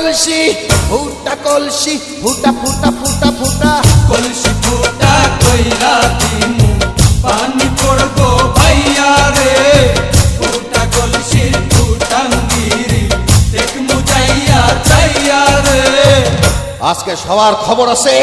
কলসি ফুটা কলসি ফুটা ফুটা ফুটা ফুটা কলসি ফুটা কইরা দিমু পানি পড়বো ভাইয়া রে ফুটা কলসির ফুটাঙ্গিরি দেখমু যাইয়া যাইয়া রে আজকে সবার খবর আছে